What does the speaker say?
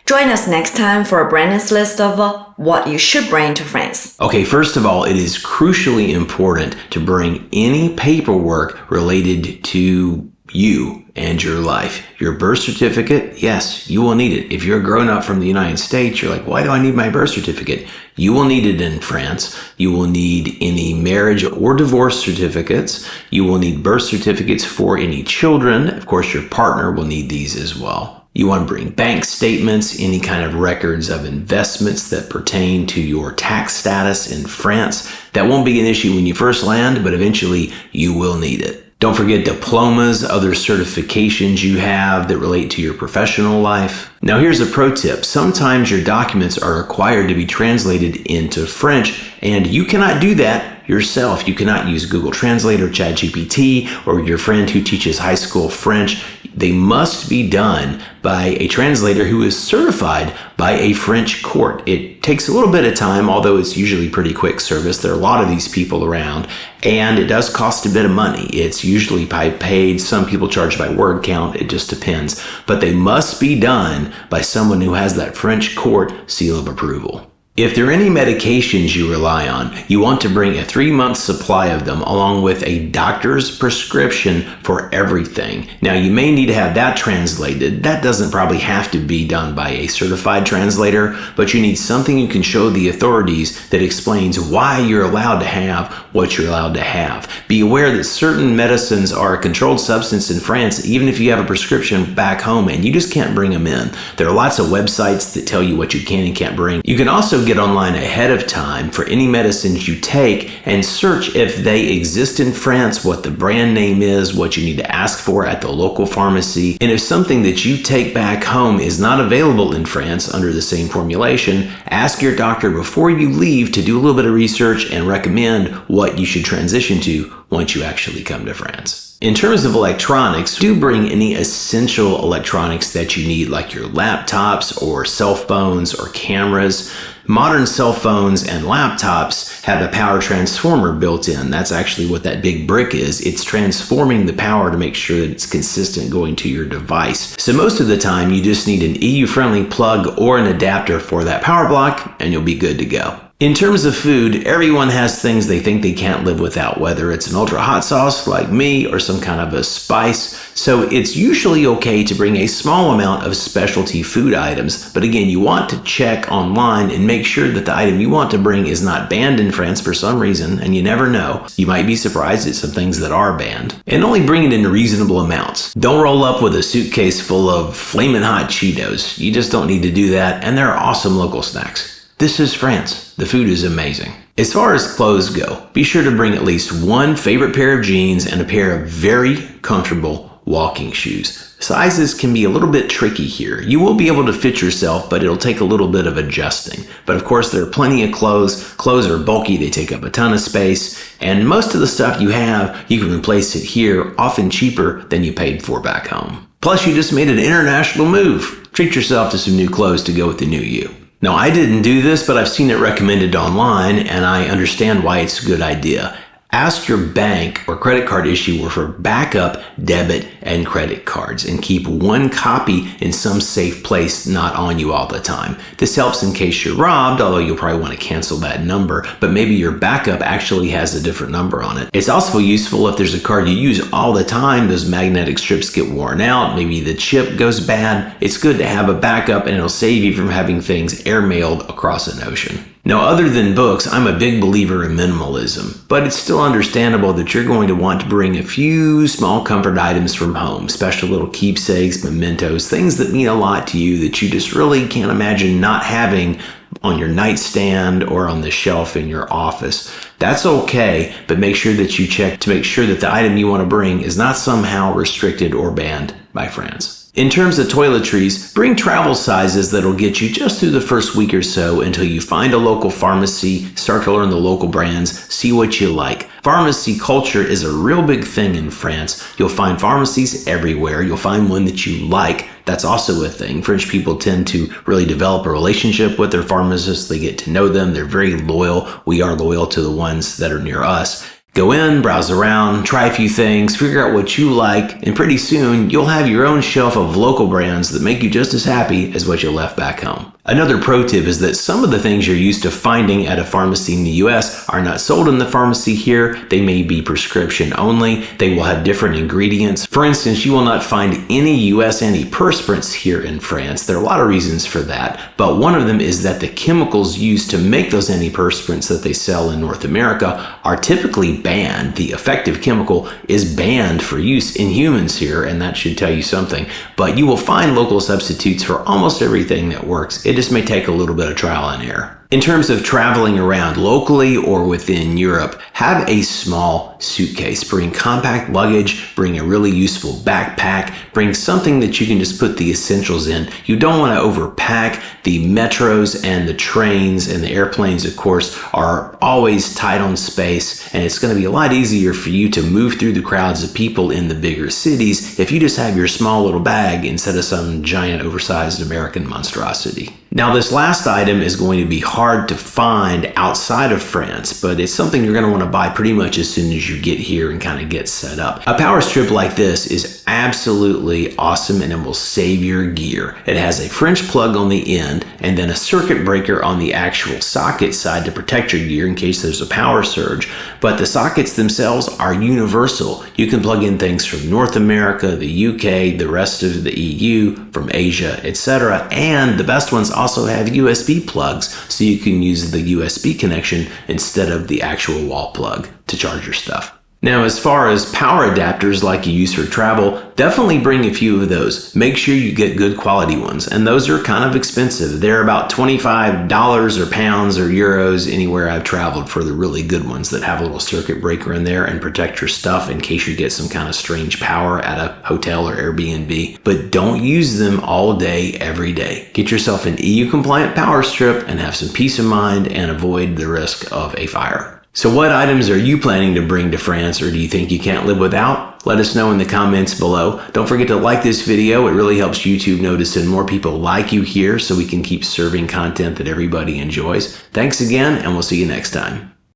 Join us next time for a brand new list of what you should bring to France. Okay, first of all, it is crucially important to bring any paperwork related to you and your life. Your birth certificate, yes, you will need it. If you're grown up from the United States, you're like, why do I need my birth certificate? You will need it in France. You will need any marriage or divorce certificates. You will need birth certificates for any children. Of course, your partner will need these as well. You want to bring bank statements, any kind of records of investments that pertain to your tax status in France. That won't be an issue when you first land, but eventually you will need it. Don't forget diplomas, other certifications you have that relate to your professional life. Now here's a pro tip. Sometimes your documents are required to be translated into French, and you cannot do that yourself. You cannot use Google Translate or ChatGPT or your friend who teaches high school French. They must be done by a translator who is certified by a French court. It takes a little bit of time, although it's usually pretty quick service. There are a lot of these people around, and it does cost a bit of money. It's usually by paid. Some people charge by word count. It just depends. But they must be done by someone who has that French court seal of approval. If there are any medications you rely on, you want to bring a 3-month supply of them along with a doctor's prescription for everything. Now, you may need to have that translated. That doesn't probably have to be done by a certified translator, but you need something you can show the authorities that explains why you're allowed to have what you're allowed to have. Be aware that certain medicines are a controlled substance in France, even if you have a prescription back home, and you just can't bring them in. There are lots of websites that tell you what you can and can't bring. You can also get online ahead of time for any medicines you take and search if they exist in France, what the brand name is, what you need to ask for at the local pharmacy. And if something that you take back home is not available in France under the same formulation, ask your doctor before you leave to do a little bit of research and recommend what you should transition to once you actually come to France. In terms of electronics, do bring any essential electronics that you need, like your laptops or cell phones or cameras. Modern cell phones and laptops have a power transformer built in. That's actually what that big brick is. It's transforming the power to make sure that it's consistent going to your device. So most of the time, you just need an EU-friendly plug or an adapter for that power block, and you'll be good to go. In terms of food, everyone has things they think they can't live without, whether it's an ultra hot sauce like me or some kind of a spice. So it's usually okay to bring a small amount of specialty food items. But again, you want to check online and make sure that the item you want to bring is not banned in France for some reason, and you never know. You might be surprised at some things that are banned. And only bring it in reasonable amounts. Don't roll up with a suitcase full of flaming hot Cheetos. You just don't need to do that, and there are awesome local snacks. This is France. The food is amazing. As far as clothes go, be sure to bring at least one favorite pair of jeans and a pair of very comfortable walking shoes. Sizes can be a little bit tricky here. You will be able to fit yourself, but it'll take a little bit of adjusting. But of course, there are plenty of clothes. Clothes are bulky, they take up a ton of space, and most of the stuff you have, you can replace it here, often cheaper than you paid for back home. Plus, you just made an international move. Treat yourself to some new clothes to go with the new you. Now, I didn't do this, but I've seen it recommended online, and I understand why it's a good idea. Ask your bank or credit card issuer for backup debit and credit cards and keep one copy in some safe place, not on you all the time. This helps in case you're robbed, although you'll probably want to cancel that number, but maybe your backup actually has a different number on it. It's also useful if there's a card you use all the time, those magnetic strips get worn out, maybe the chip goes bad. It's good to have a backup, and it'll save you from having things airmailed across an ocean. Now, other than books, I'm a big believer in minimalism, but it's still understandable that you're going to want to bring a few small comfort items from home, special little keepsakes, mementos, things that mean a lot to you that you just really can't imagine not having on your nightstand or on the shelf in your office. That's okay, but make sure that you check to make sure that the item you want to bring is not somehow restricted or banned by France. In terms of toiletries, bring travel sizes that'll get you just through the first week or so until you find a local pharmacy, start to learn the local brands, see what you like. Pharmacy culture is a real big thing in France. You'll find pharmacies everywhere. You'll find one that you like. That's also a thing. French people tend to really develop a relationship with their pharmacists. They get to know them. They're very loyal. We are loyal to the ones that are near us. Go in, browse around, try a few things, figure out what you like, and pretty soon you'll have your own shelf of local brands that make you just as happy as what you left back home. Another pro tip is that some of the things you're used to finding at a pharmacy in the US are not sold in the pharmacy here. They may be prescription only. They will have different ingredients. For instance, you will not find any US antiperspirants here in France. There are a lot of reasons for that, but one of them is that the chemicals used to make those antiperspirants that they sell in North America are typically banned. The effective chemical is banned for use in humans here, and that should tell you something. But you will find local substitutes for almost everything that works. It just may take a little bit of trial and error. In terms of traveling around locally or within Europe, have a small suitcase. Bring compact luggage, bring a really useful backpack, bring something that you can just put the essentials in. You don't want to overpack. The metros and the trains and the airplanes, of course, are always tight on space, and it's going to be a lot easier for you to move through the crowds of people in the bigger cities if you just have your small little bag instead of some giant oversized American monstrosity. Now, this last item is going to be hard to find outside of France, but it's something you're going to want to buy pretty much as soon as you get here and kind of get set up. A power strip like this is absolutely awesome, and it will save your gear. It has a French plug on the end and then a circuit breaker on the actual socket side to protect your gear in case there's a power surge. But the sockets themselves are universal. You can plug in things from North America, the UK, the rest of the EU, from Asia, etc. And the best ones also have USB plugs, so you can use the USB connection instead of the actual wall plug to charge your stuff. Now, as far as power adapters like you use for travel, definitely bring a few of those. Make sure you get good quality ones, and those are kind of expensive. They're about $25 or pounds or euros anywhere I've traveled for the really good ones that have a little circuit breaker in there and protect your stuff in case you get some kind of strange power at a hotel or Airbnb. But don't use them all day, every day. Get yourself an EU compliant power strip and have some peace of mind and avoid the risk of a fire. So what items are you planning to bring to France, or do you think you can't live without? Let us know in the comments below. Don't forget to like this video. It really helps YouTube notice and more people like you here so we can keep serving content that everybody enjoys. Thanks again, and we'll see you next time.